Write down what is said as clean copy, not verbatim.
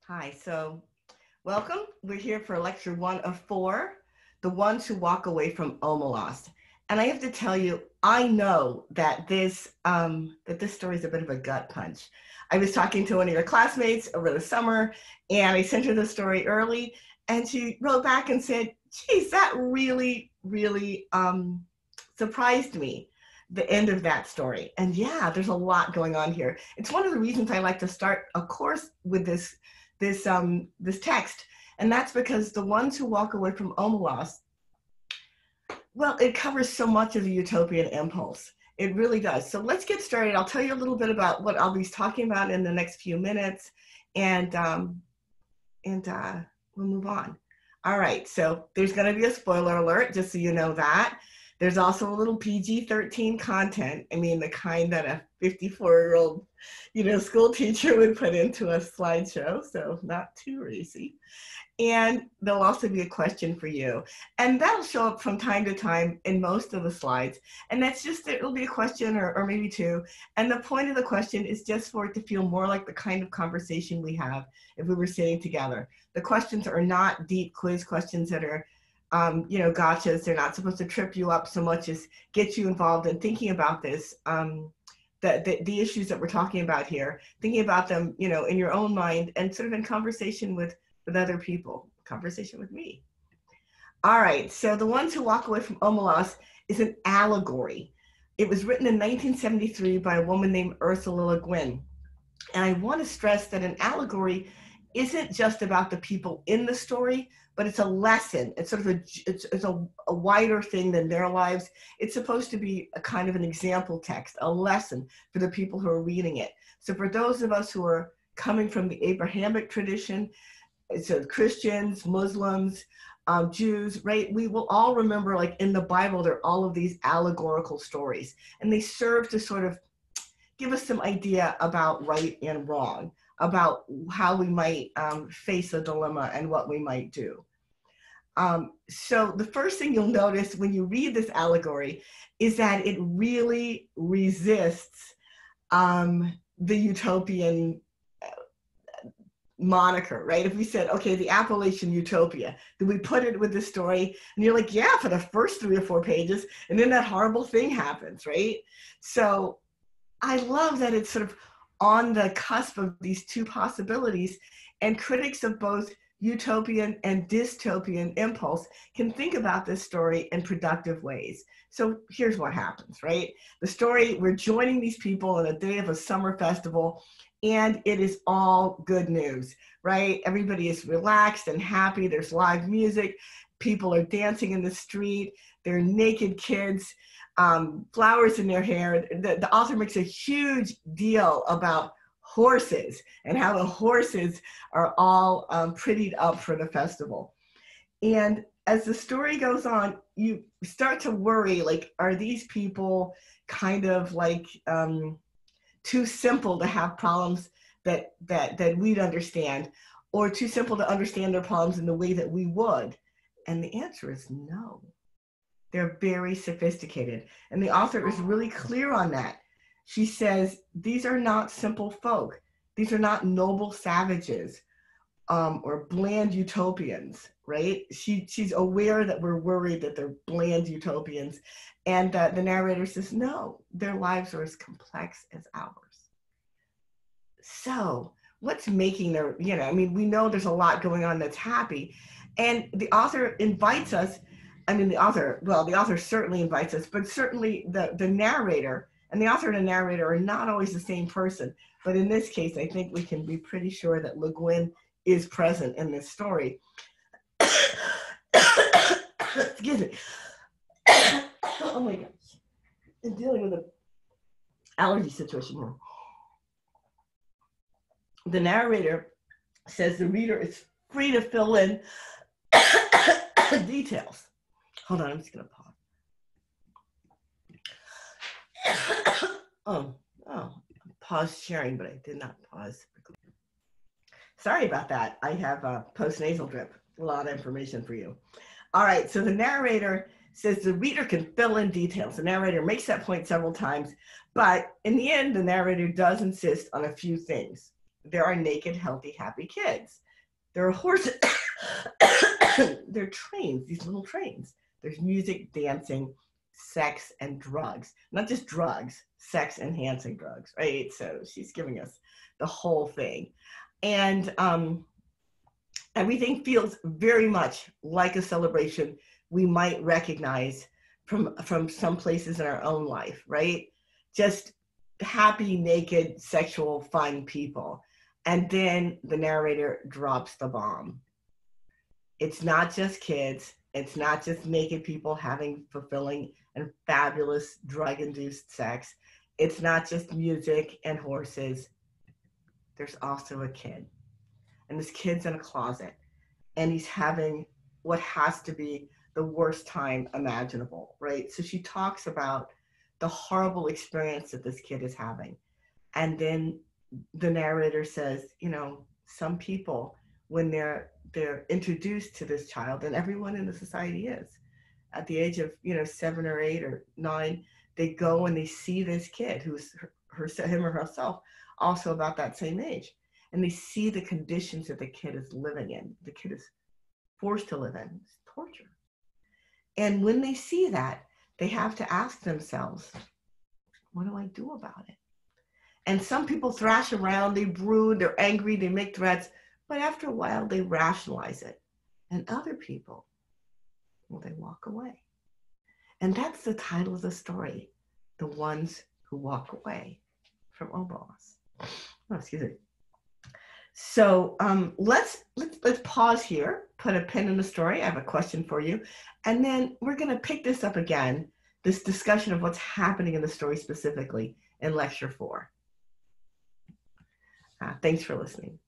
Hi, so welcome. We're here for lecture 1 of 4, The Ones Who Walk Away from Omelas. And I have to tell you, I know that this story is a bit of a gut punch. I was talking to one of your classmates over the summer, and I sent her the story early, and she wrote back and said, geez, that really surprised me, the end of that story. And yeah, there's a lot going on here. It's one of the reasons I like to start a course with this text, and that's because the ones who walk away from Omelas, well, it covers so much of the utopian impulse. It really does. So let's get started. I'll tell you a little bit about what I'll be talking about in the next few minutes, and we'll move on. All right, so there's going to be a spoiler alert, just so you know that. There's also a little PG-13 content. I mean, the kind that a 54-year-old, school teacher would put into a slideshow, so not too racy. And there'll also be a question for you. And that'll show up from time to time in most of the slides. And that's just, it'll be a question or maybe two. And the point of the question is just for it to feel more like the kind of conversation we have if we were sitting together. The questions are not deep quiz questions that are gotchas. They're not supposed to trip you up so much as get you involved in thinking about this, the issues that we're talking about here, thinking about them, in your own mind and sort of in conversation with other people, conversation with me. All right, so The Ones Who Walk Away from Omelas is an allegory. It was written in 1973 by a woman named Ursula Le Guin. And I want to stress that an allegory isn't just about the people in the story, but it's a lesson. It's sort of a wider thing than their lives. It's supposed to be a kind of an example text, a lesson for the people who are reading it. So for those of us who are coming from the Abrahamic tradition, so Christians, Muslims, Jews, right? We will all remember, like in the Bible, there are all of these allegorical stories, and they serve to sort of give us some idea about right and wrong, about how we might face a dilemma and what we might do. So the first thing you'll notice when you read this allegory is that it really resists the utopian moniker, right? If we said, okay, the Appalachian Utopia, then we put it with the story, and you're like, yeah, for the first 3 or 4 pages, and then that horrible thing happens, right? So I love that it's sort of on the cusp of these two possibilities, and critics of both utopian and dystopian impulse can think about this story in productive ways. So here's what happens, right? The story, we're joining these people on a day of a summer festival, and it is all good news, right? Everybody is relaxed and happy. There's live music. People are dancing in the street. There are naked kids, flowers in their hair. The author makes a huge deal about horses and how the horses are all prettied up for the festival. And as the story goes on, you start to worry, like, are these people kind of like too simple to have problems that we'd understand, or too simple to understand their problems in the way that we would? And the answer is no. They're very sophisticated. And the author is really clear on that. She says, these are not simple folk. These are not noble savages or bland utopians, right? She's aware that we're worried that they're bland utopians. And the narrator says, no, their lives are as complex as ours. So what's making their, we know there's a lot going on that's happy. And the author invites us, the author certainly invites us, but certainly the narrator, and the author and the narrator are not always the same person. But in this case, I think we can be pretty sure that Le Guin is present in this story. Excuse me. Oh my gosh. I'm dealing with an allergy situation here. The narrator says the reader is free to fill in details. Hold on, I'm just going to pause. Oh, pause sharing, but I did not pause. Sorry about that. I have a post-nasal drip. A lot of information for you. All right, so the narrator says the reader can fill in details. The narrator makes that point several times, but in the end, the narrator does insist on a few things. there are naked, healthy, happy kids. There are horses. They're trains, these little trains. There's music, dancing, sex, and drugs. Not just drugs, sex enhancing drugs, right? So she's giving us the whole thing. And everything feels very much like a celebration we might recognize from some places in our own life, right? Just happy, naked, sexual, fun people. And then the narrator drops the bomb. It's not just kids. It's not just naked people having fulfilling and fabulous drug-induced sex. It's not just music and horses. There's also a kid. And this kid's in a closet. And he's having what has to be the worst time imaginable, right? So she talks about the horrible experience that this kid is having. And then the narrator says, you know, some people, when they're introduced to this child, and everyone in the society is, at the age of, you know, 7 or 8 or 9, they go and they see this kid who's him or herself also about that same age. And they see the conditions that the kid is living in. The kid is forced to live in. It's torture. And when they see that, they have to ask themselves, what do I do about it? And some people thrash around, they brood, they're angry, they make threats, but after a while they rationalize it. And other people, well, they walk away. And that's the title of the story, The Ones Who Walk Away, from Oboz. Oh, excuse me. So let's pause here, put a pin in the story. I have a question for you. And then we're going to pick this up again, this discussion of what's happening in the story specifically in lecture 4. Thanks for listening.